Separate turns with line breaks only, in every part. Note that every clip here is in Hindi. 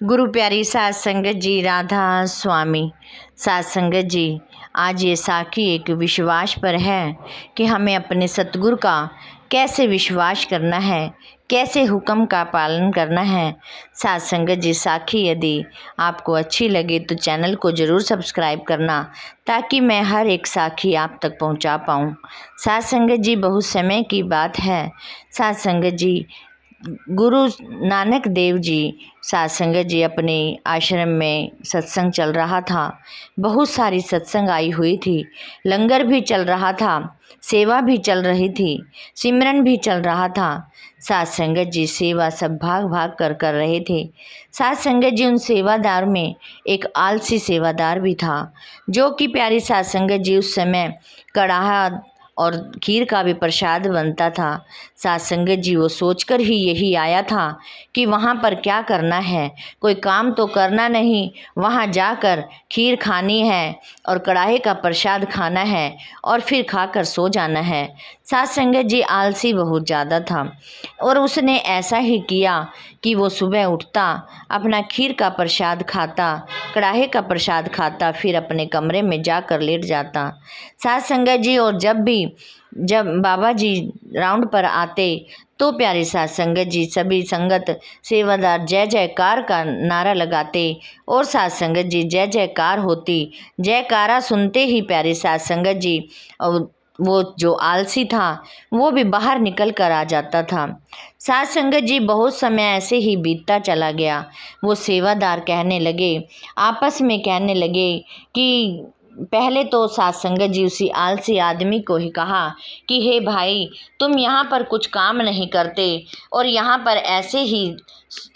गुरु प्यारी साध संगत जी, राधा स्वामी। साध संगत जी, आज ये साखी एक विश्वास पर है कि हमें अपने सतगुरु का कैसे विश्वास करना है, कैसे हुक्म का पालन करना है। साध संगत जी, साखी यदि आपको अच्छी लगे तो चैनल को ज़रूर सब्सक्राइब करना, ताकि मैं हर एक साखी आप तक पहुंचा पाऊं। साध संगत जी, बहुत समय की बात है। साध संगत जी, गुरु नानक देव जी, साध संगत जी, अपने आश्रम में सत्संग चल रहा था। बहुत सारी सत्संग आई हुई थी, लंगर भी चल रहा था, सेवा भी चल रही थी, सिमरन भी चल रहा था। साध संगत जी सेवा सब भाग भाग कर रहे थे। साध संगत जी, उन सेवादार में एक आलसी सेवादार भी था, जो कि प्यारी साध संगत जी उस समय कड़ाहा और खीर का भी प्रसाद बनता था। साध संगत जी वो सोचकर ही यही आया था कि वहाँ पर क्या करना है, कोई काम तो करना नहीं, वहाँ जाकर खीर खानी है और कड़ाहे का प्रसाद खाना है और फिर खाकर सो जाना है। साध संगत जी आलसी बहुत ज़्यादा था और उसने ऐसा ही किया कि वो सुबह उठता, अपना खीर का प्रसाद खाता, कड़ाहे का प्रसाद खाता, फिर अपने कमरे में जाकर लेट जाता। साध संगत जी, और जब बाबा जी राउंड पर आते तो प्यारे साध संगत जी सभी संगत सेवादार जय जयकार का नारा लगाते और साध संगत जी जय जयकार होती। जयकारा सुनते ही प्यारे साध संगत जी और वो जो आलसी था वो भी बाहर निकल कर आ जाता था। साध संगत जी बहुत समय ऐसे ही बीतता चला गया। वो सेवादार कहने लगे, आपस में कहने लगे कि पहले तो साध संगत जी उसी आलसी आदमी को ही कहा कि हे भाई, तुम यहाँ पर कुछ काम नहीं करते और यहाँ पर ऐसे ही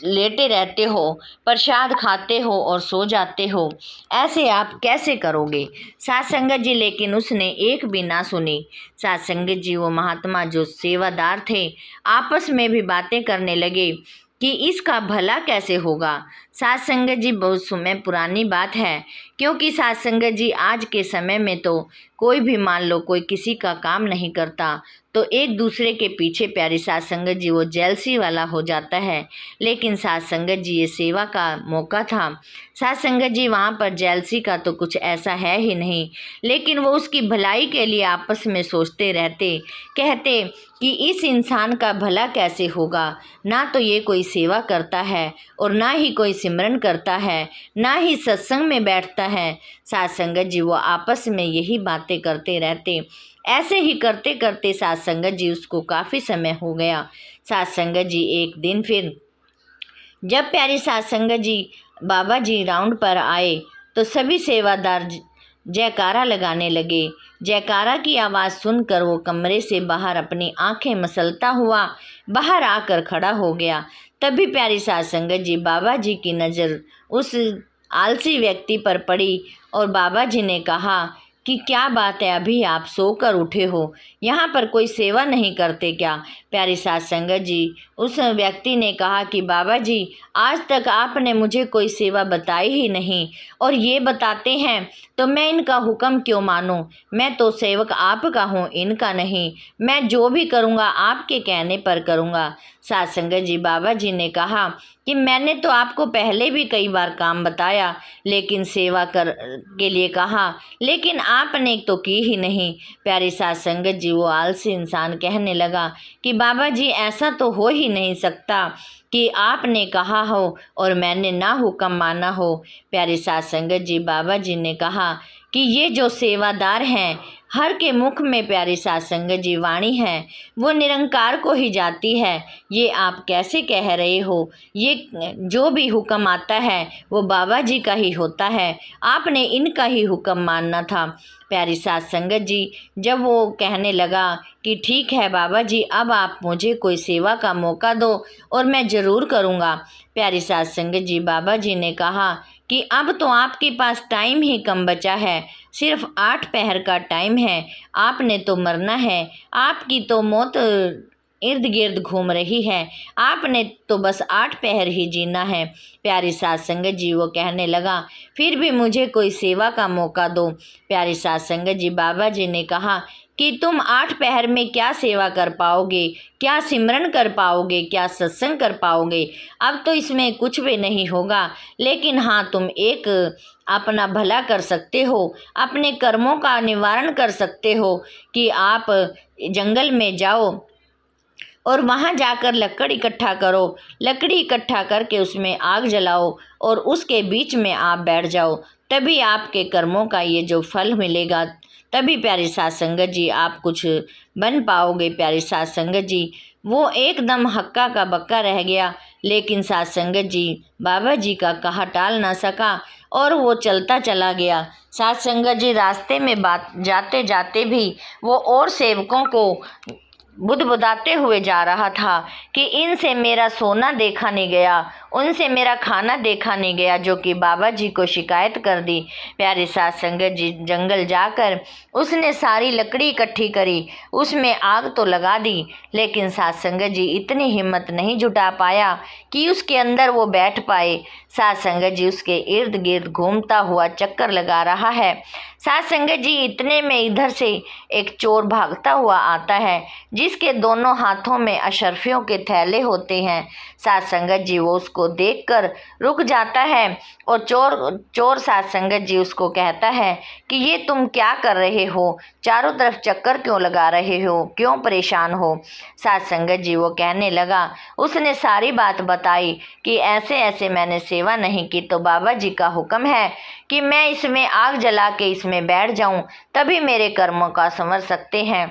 लेटे रहते हो, प्रसाद खाते हो और सो जाते हो, ऐसे आप कैसे करोगे। साध संगत जी लेकिन उसने एक भी ना सुनी। साध संगत जी वो महात्मा जो सेवादार थे आपस में भी बातें करने लगे कि इसका भला कैसे होगा। साध संगत जी बहुत समय पुरानी बात है, क्योंकि साध संगत जी आज के समय में तो कोई भी मान लो कोई किसी का काम नहीं करता तो एक दूसरे के पीछे प्यारी साध संगत जी वो जेलसी वाला हो जाता है। लेकिन साध संगत जी ये सेवा का मौका था। साध संगत जी वहाँ पर जेलसी का तो कुछ ऐसा है ही नहीं, लेकिन वो उसकी भलाई के लिए आपस में सोचते रहते, कहते कि इस इंसान का भला कैसे होगा। ना तो ये कोई सेवा करता है और ना ही कोई सिमरन करता है, ना ही सत्संग में बैठता है। साध संगत जी वो आपस में यही बातें करते रहते। ऐसे ही करते करते साध संगत जी उसको काफ़ी समय हो गया। साध संगत जी एक दिन फिर जब प्यारी साध संगत जी बाबा जी राउंड पर आए तो सभी सेवादार जयकारा लगाने लगे। जयकारा की आवाज़ सुनकर वो कमरे से बाहर अपनी आंखें मसलता हुआ बाहर आकर खड़ा हो गया। तभी प्यारी साध संगत जी बाबा जी की नज़र उस आलसी व्यक्ति पर पड़ी और बाबा जी ने कहा कि क्या बात है, अभी आप सोकर उठे हो, यहाँ पर कोई सेवा नहीं करते क्या। प्यारी साध संगत जी उस व्यक्ति ने कहा कि बाबा जी, आज तक आपने मुझे कोई सेवा बताई ही नहीं और ये बताते हैं तो मैं इनका हुक्म क्यों मानूं। मैं तो सेवक आपका हूँ, इनका नहीं। मैं जो भी करूँगा आपके कहने पर करूँगा। साध संगत जी बाबा जी ने कहा कि मैंने तो आपको पहले भी कई बार काम बताया, लेकिन सेवा के लिए कहा, लेकिन आपने तो की ही नहीं। प्यारी साध संगत जी वो आलसी इंसान कहने लगा कि बाबा जी ऐसा तो हो ही नहीं सकता कि आपने कहा हो और मैंने ना हुक्म माना हो। प्यारी साध संगत जी बाबा जी ने कहा कि ये जो सेवादार हैं, हर के मुख में प्यारी साध संगत जी वाणी है वो निरंकार को ही जाती है। ये आप कैसे कह रहे हो, ये जो भी हुक्म आता है वो बाबा जी का ही होता है, आपने इनका ही हुक्म मानना था। प्यारी साध संगत जी जब वो कहने लगा कि ठीक है बाबा जी, अब आप मुझे कोई सेवा का मौका दो और मैं ज़रूर करूँगा। प्यारी साध संगत जी बाबा जी ने कहा कि अब तो आपके पास टाइम ही कम बचा है, सिर्फ 8 पहर का टाइम है, आपने तो मरना है, आपकी तो मौत इर्द गिर्द घूम रही है, आपने तो बस 8 पहर ही जीना है। प्यारी साध संगत जी वो कहने लगा फिर भी मुझे कोई सेवा का मौका दो। प्यारी साध संगत जी बाबा जी ने कहा कि तुम 8 पहर में क्या सेवा कर पाओगे, क्या सिमरन कर पाओगे, क्या सत्संग कर पाओगे। अब तो इसमें कुछ भी नहीं होगा, लेकिन हाँ तुम एक अपना भला कर सकते हो, अपने कर्मों का निवारण कर सकते हो कि आप जंगल में जाओ और वहाँ जाकर लकड़ी इकट्ठा करो, लकड़ी इकट्ठा करके उसमें आग जलाओ और उसके बीच में आप बैठ जाओ, तभी आपके कर्मों का ये जो फल मिलेगा, तभी प्यारी साध संगत जी आप कुछ बन पाओगे। प्यारी साध संगत जी वो एकदम हक्का का बक्का रह गया, लेकिन साध संगत जी बाबा जी का कहा टाल ना सका और वो चलता चला गया। साध संगत जी रास्ते में बात जाते जाते भी वो और सेवकों को बुदबुदाते हुए जा रहा था कि इनसे मेरा सोना देखा नहीं गया, उनसे मेरा खाना देखा नहीं गया, जो कि बाबा जी को शिकायत कर दी। प्यारे साध संगत जी जंगल जाकर उसने सारी लकड़ी इकट्ठी करी, उसमें आग तो लगा दी, लेकिन साध संगत जी इतनी हिम्मत नहीं जुटा पाया कि उसके अंदर वो बैठ पाए। साध संगत जी उसके इर्द गिर्द घूमता हुआ चक्कर लगा रहा है। साध संगत जी इतने में इधर से एक चोर भागता हुआ आता है, जिसके दोनों हाथों में अशर्फियों के थैले होते हैं। साध संगत जी वो उसको देखकर रुक जाता है और चोर साध संगत जी उसको कहता है कि ये तुम क्या कर रहे हो, चारों तरफ चक्कर क्यों लगा रहे हो, क्यों परेशान हो। साध संगत जी वो कहने लगा, उसने सारी बात बताई कि ऐसे ऐसे मैंने सेवा नहीं की, तो बाबा जी का हुक्म है कि मैं इसमें आग जला के इसमें बैठ जाऊं, तभी मेरे कर्मों का संवर सकते हैं।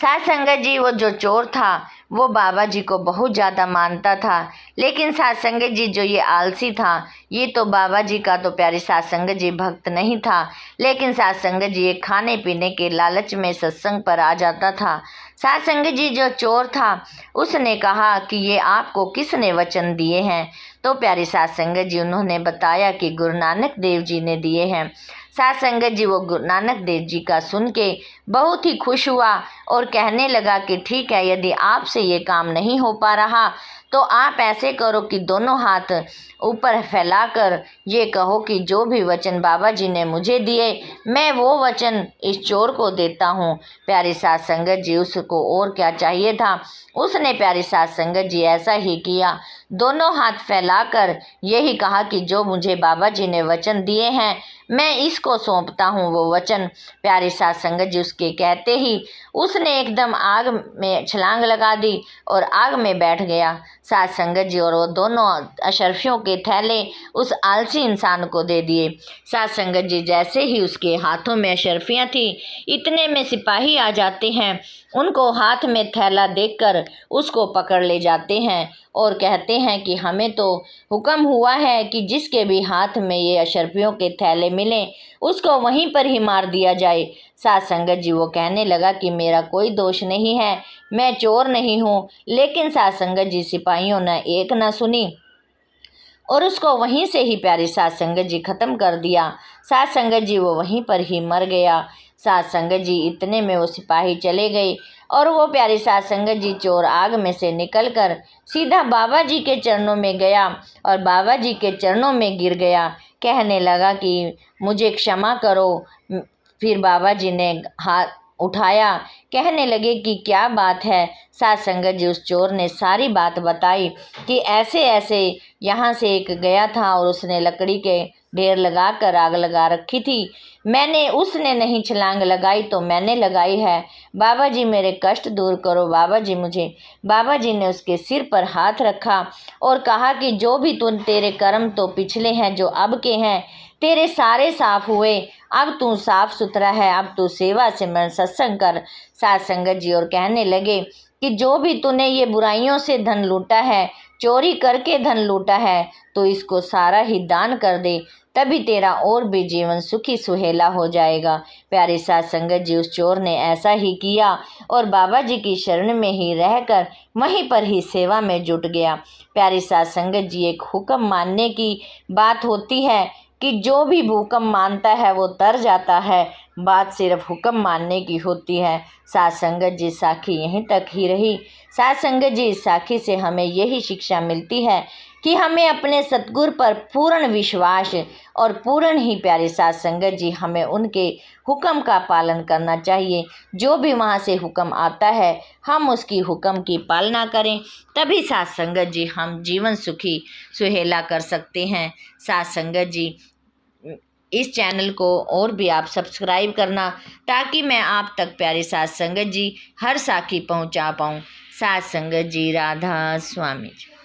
साध संगत जी वो जो चोर था वो बाबा जी को बहुत ज़्यादा मानता था, लेकिन साध संगत जी जो ये आलसी था, ये तो बाबा जी का तो प्यारी साध संगत जी भक्त नहीं था, लेकिन साध संगत जी ये खाने पीने के लालच में सत्संग पर आ जाता था। साध संगत जी जो चोर था उसने कहा कि ये आपको किसने वचन दिए हैं, तो प्यारी साध संगत जी उन्होंने बताया कि गुरु नानक देव जी ने दिए हैं। साध संगत जी वो गुरु नानक देव जी का सुन के बहुत ही खुश हुआ और कहने लगा कि ठीक है, यदि आपसे ये काम नहीं हो पा रहा तो आप ऐसे करो कि दोनों हाथ ऊपर फैलाकर ये कहो कि जो भी वचन बाबा जी ने मुझे दिए मैं वो वचन इस चोर को देता हूँ। प्यारी साध संगत जी उसको और क्या चाहिए था, उसने प्यारी साध संगत जी ऐसा ही किया, दोनों हाथ फैलाकर यही कहा कि जो मुझे बाबा जी ने वचन दिए हैं मैं इसको सौंपता हूँ वो वचन। प्यारी साध संगत जी उसके कहते ही उसने एकदम आग में छलांग लगा दी और आग में बैठ गया। साध संगत जी और वो दोनों अशर्फियों के थैले उस आलसी इंसान को दे दिए। साध संगत जी जैसे ही उसके हाथों में अशर्फियाँ थी, इतने में सिपाही आ जाते हैं, उनको हाथ में थैला देखकर उसको पकड़ ले जाते हैं और कहते हैं कि हमें तो हुक्म हुआ है कि जिसके भी हाथ में ये अशर्फियों के थैले मिलें उसको वहीं पर ही मार दिया जाए। साध संगत जी वो कहने लगा कि मेरा कोई दोष नहीं है, मैं चोर नहीं हूँ, लेकिन साध संगत जी सिपाहियों ने एक ना सुनी और उसको वहीं से ही प्यारी साध संगत जी ख़त्म कर दिया। साध संगत जी वो वहीं पर ही मर गया। साध संगत जी इतने में वो सिपाही चले गए और वो प्यारी साध संगत जी चोर आग में से निकलकर सीधा बाबा जी के चरणों में गया और बाबा जी के चरणों में गिर गया, कहने लगा कि मुझे क्षमा करो। फिर बाबा जी ने हाथ उठाया, कहने लगे कि क्या बात है। साध संगत जी उस चोर ने सारी बात बताई कि ऐसे ऐसे यहाँ से एक गया था और उसने लकड़ी के ढेर लगा कर आग लगा रखी थी, उसने नहीं छलांग लगाई तो मैंने लगाई है। बाबा जी मेरे कष्ट दूर करो बाबा जी मुझे। बाबा जी ने उसके सिर पर हाथ रखा और कहा कि जो भी तेरे कर्म तो पिछले हैं जो अब के हैं, तेरे सारे साफ हुए, अब तू साफ सुथरा है, अब तू सेवा सिमरन सत्संग कर। साध संगत जी और कहने लगे कि जो भी तूने ये बुराइयों से धन लूटा है, चोरी करके धन लूटा है, तो इसको सारा ही दान कर दे, तभी तेरा और भी जीवन सुखी सुहेला हो जाएगा। प्यारे साध संगत जी उस चोर ने ऐसा ही किया और बाबा जी की शरण में ही रहकर वहीं पर ही सेवा में जुट गया। प्यारे साध संगत जी एक हुक्म मानने की बात होती है कि जो भी हुक्म मानता है वो तर जाता है, बात सिर्फ हुक्म मानने की होती है। साध संगत जी साखी यहीं तक ही रही। साध संगत जी इस साखी से हमें यही शिक्षा मिलती है कि हमें अपने सतगुरु पर पूर्ण विश्वास और पूर्ण ही प्यारे साथ संगत जी हमें उनके हुक्म का पालन करना चाहिए। जो भी वहाँ से हुक्म आता है हम उसकी हुक्म की पालना करें, तभी साथ संगत जी हम जीवन सुखी सुहेला कर सकते हैं। साथ संगत जी इस चैनल को और भी आप सब्सक्राइब करना, ताकि मैं आप तक प्यारे साथ संगत जी हर साखी पहुंचा पाऊं। साथ संगत जी राधा स्वामी जी।